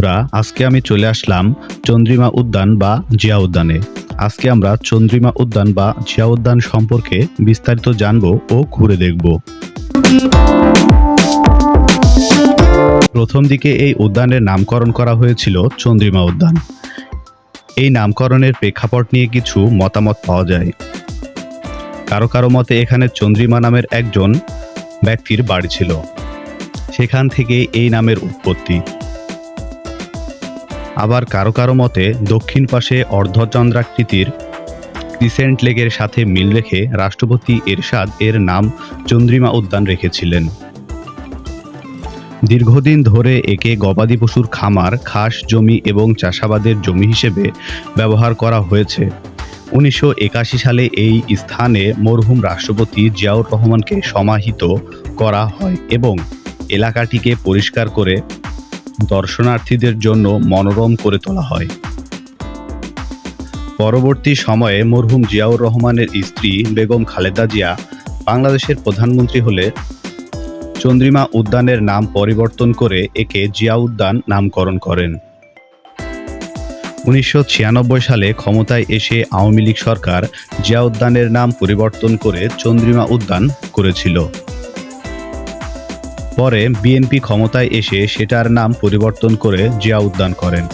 বন্ধুরা, আজকে আমি চলে আসলাম চন্দ্রিমা উদ্যান বা জিয়া উদ্যানে। আজকে আমরা চন্দ্রিমা উদ্যান বা জিয়া উদ্যান সম্পর্কে বিস্তারিত জানব ও ঘুরে দেখব। প্রথম দিকে এই উদ্যানের নামকরণ করা হয়েছিল চন্দ্রিমা উদ্যান। এই নামকরণের প্রেক্ষাপট নিয়ে কিছু মতামত পাওয়া যায়। কারো কারো মতে এখানে চন্দ্রিমা নামের একজন ব্যক্তির বাড়ি ছিল, সেখান থেকে এই নামের উৎপত্তি। আবার কারো কারো মতে দক্ষিণ পাশে অর্ধচন্দ্রাকৃতির ক্রিসেন্ট লেকের সাথে মিল রেখে রাষ্ট্রপতি এরশাদ এর নাম চন্দ্রিমা উদ্যান রেখেছিলেন। দীর্ঘদিন ধরে একে গবাদি পশুর খামার, খাস জমি এবং চাষাবাদের জমি হিসেবে ব্যবহার করা হয়েছে। 1981 সালে এই স্থানে মরহুম রাষ্ট্রপতি জিয়াউর রহমানকে সমাহিত করা হয় এবং এলাকাটিকে পরিষ্কার করে দর্শনার্থীদের জন্য মনোরম করে তোলা হয়। পরবর্তী সময়ে মরহুম জিয়াউর রহমানের স্ত্রী বেগম খালেদা জিয়া বাংলাদেশের প্রধানমন্ত্রী হলে চন্দ্রিমা উদ্যানের নাম পরিবর্তন করে একে জিয়া উদ্যান নামকরণ করেন। 1996 সালে ক্ষমতায় এসে আওয়ামী লীগ সরকার জিয়া উদ্যানের নাম পরিবর্তন করে চন্দ্রিমা উদ্যান করেছিল। পরে বিএনপি ক্ষমতায় এসে সেটার নাম পরিবর্তন করে জিয়া উদ্যান করেন।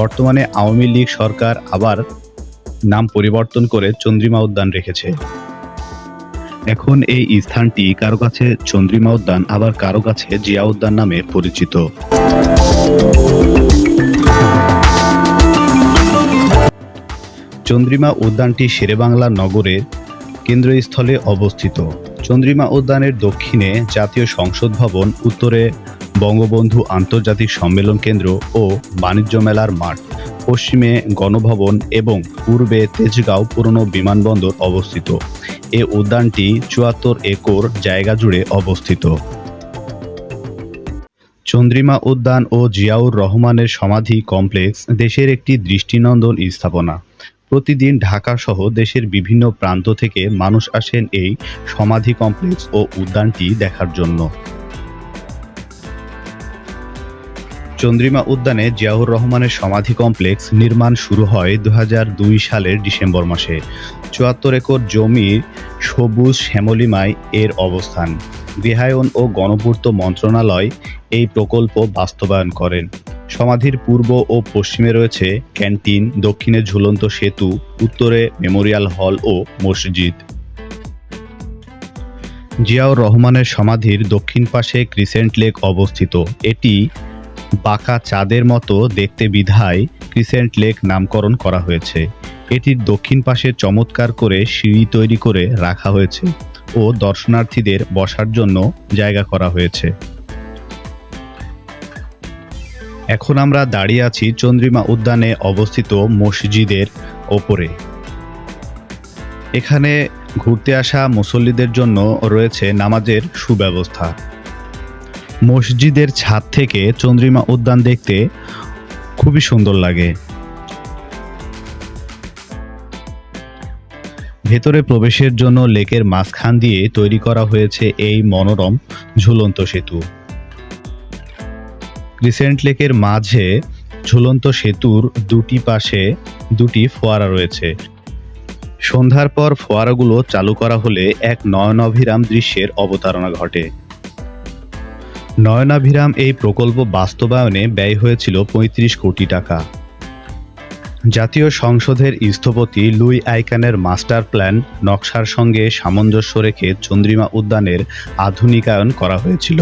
বর্তমানে আওয়ামী লীগ সরকার আবার নাম পরিবর্তন করে চন্দ্রিমা উদ্যান রেখেছে। এখন এই স্থানটি কারো কাছে চন্দ্রিমা উদ্যান, আবার কারো কাছে জিয়া উদ্যান নামে পরিচিত। চন্দ্রিমা উদ্যানটি শেরেবাংলা নগরের কেন্দ্রস্থলে অবস্থিত। চন্দ্রিমা উদ্যানের দক্ষিণে জাতীয় সংসদ ভবন, উত্তরে বঙ্গবন্ধু আন্তর্জাতিক সম্মেলন কেন্দ্র ও বাণিজ্য মেলার মাঠ, পশ্চিমে গণভবন এবং পূর্বে তেজগাঁও পুরনো বিমানবন্দর অবস্থিত। এ উদ্যানটি 74 একর জায়গা জুড়ে অবস্থিত। চন্দ্রিমা উদ্যান ও জিয়াউর রহমানের সমাধি কমপ্লেক্স দেশের একটি দৃষ্টিনন্দন স্থাপনা। প্রতিদিন ঢাকা সহ দেশের বিভিন্ন প্রান্ত থেকে মানুষ আসেন এই সমাধি কমপ্লেক্স ও উদ্যানটি দেখার জন্য। চন্দ্রিমা উদ্যানে জিয়াউর রহমানের সমাধি কমপ্লেক্স নির্মাণ শুরু হয় 2002 সালের ডিসেম্বর মাসে। 74 একর জমির সবুজ শ্যামলিমায় এর অবস্থান। গৃহায়ন ও গণপূর্ত মন্ত্রণালয় এই প্রকল্প বাস্তবায়ন করেন। সমাধির পূর্ব ও পশ্চিমে রয়েছে ক্যান্টিন, দক্ষিণে ঝুলন্ত সেতু, উত্তরে মেমোরিয়াল হল ও মসজিদ। জিয়াউর রহমানের সমাধির দক্ষিণ পাশে ক্রিসেন্ট লেক অবস্থিত। এটি বাঁকা চাঁদের মতো দেখতে বিধায় ক্রিসেন্ট লেক নামকরণ করা হয়েছে। এটির দক্ষিণ পাশে চমৎকার করে সিঁড়ি তৈরি করে রাখা হয়েছে ও দর্শনার্থীদের বসার জন্য জায়গা করা হয়েছে। এখন আমরা দাঁড়িয়ে আছি চন্দ্রিমা উদ্যানে অবস্থিত মসজিদের ওপরে। এখানে ঘুরতে আসা মুসল্লিদের জন্য রয়েছে নামাজের সুব্যবস্থা। মসজিদের ছাদ থেকে চন্দ্রিমা উদ্যান দেখতে খুবই সুন্দর লাগে। ভেতরে প্রবেশের জন্য লেকের মাঝখান দিয়ে তৈরি করা হয়েছে এই মনোরম ঝুলন্ত সেতু। ক্রিসেন্ট লেকের মাঝে ঝুলন্ত সেতুর দুটি পাশে দুটি ফোয়ারা রয়েছে। সন্ধ্যার পর ফোয়ারাগুলো চালু করা হলে এক নয়নাভিরাম দৃশ্যের অবতারণা ঘটে। নয়নাভিরাম এই প্রকল্প বাস্তবায়নে ব্যয় হয়েছিল 35 কোটি টাকা। জাতীয় সংসদের স্থপতি লুই আইকানের মাস্টার প্ল্যান নকশার সঙ্গে সামঞ্জস্য রেখে চন্দ্রিমা উদ্যানের আধুনিকায়ন করা হয়েছিল।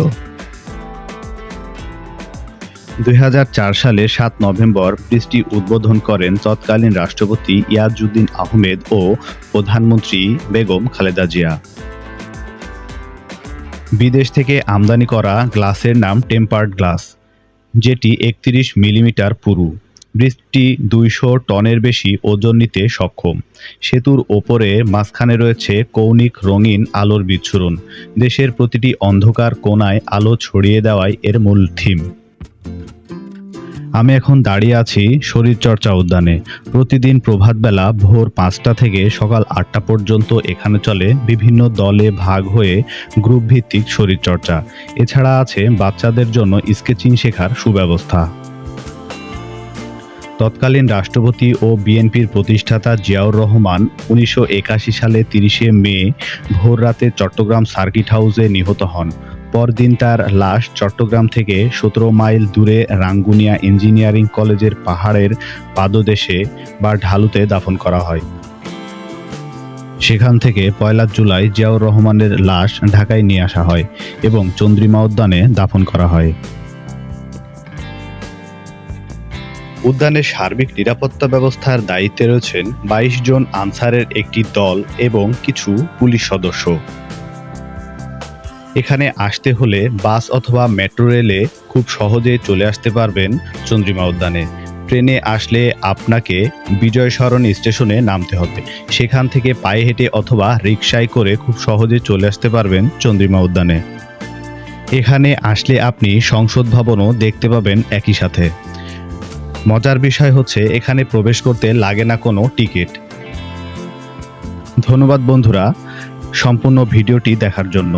2004 সালে 7 নভেম্বর ব্রিজটি উদ্বোধন করেন তৎকালীন রাষ্ট্রপতি ইয়াজউদ্দিন আহমেদ ও প্রধানমন্ত্রী বেগম খালেদা জিয়া। বিদেশ থেকে আমদানি করা গ্লাসের নাম টেম্পার্ড গ্লাস, যেটি 31 মিলিমিটার পুরু। ব্রিজটি 200 টনের বেশি ওজন নিতে সক্ষম। সেতুর ওপরে মাঝখানে রয়েছে কৌণিক রঙিন আলোর বিচ্ছুরণ। দেশের প্রতিটি অন্ধকার কোণায় আলো ছড়িয়ে দেওয়াই এর মূল থিম। আমি এখন দাঁড়িয়ে আছি শরীরচর্চা উদ্যানে। প্রতিদিন প্রভাতবেলা ভোর 5টা থেকে সকাল 8টা পর্যন্ত এখানে চলে বিভিন্ন দলে ভাগ হয়ে গ্রুপ ভিত্তিক শরীরচর্চা। এছাড়া আছে বাচ্চাদের জন্য স্কেচিং শেখার সুব্যবস্থা। তৎকালীন রাষ্ট্রপতি ও বিএনপির প্রতিষ্ঠাতা জিয়াউর রহমান ১৯৮১ সালে ৩০শে মে ভোররাতে চট্টগ্রাম সার্কিট হাউসে নিহত হন। পরদিন তার লাশ চট্টগ্রাম থেকে ১৭ মাইল দূরে রাঙ্গুনিয়া ইঞ্জিনিয়ারিং কলেজের পাহাড়ের পাদদেশে বা ঢালুতে দাফন করা হয়। সেখান থেকে ১ জুলাই জিয়াউর রহমানের লাশ ঢাকায় নিয়ে আসা হয় এবং চন্দ্রিমা উদ্যানে দাফন করা হয়। উদ্যানের সার্বিক নিরাপত্তা ব্যবস্থার দায়িত্বে রয়েছেন ২২ জন আনসারের একটি দল এবং কিছু পুলিশ সদস্য। এখানে আসতে হলে বাস অথবা মেট্রো রেলে খুব সহজে চলে আসতে পারবেন চন্দ্রিমা উদ্যানে। ট্রেনে আসলে আপনাকে বিজয় সরণি স্টেশনে নামতে হবে। সেখান থেকে পায়ে হেঁটে অথবা রিকশায় করে খুব সহজে চলে আসতে পারবেন চন্দ্রিমা উদ্যানে। এখানে আসলে আপনি সংসদ ভবনও দেখতে পাবেন একই সাথে। মজার বিষয় হচ্ছে এখানে প্রবেশ করতে লাগে না কোনো টিকিট। ধন্যবাদ বন্ধুরা সম্পূর্ণ ভিডিওটি দেখার জন্য।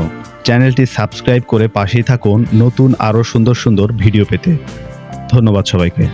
চ্যানেলটি সাবস্ক্রাইব করে পাশেই থাকুন নতুন আরও সুন্দর সুন্দর ভিডিও পেতে। ধন্যবাদ সবাইকে।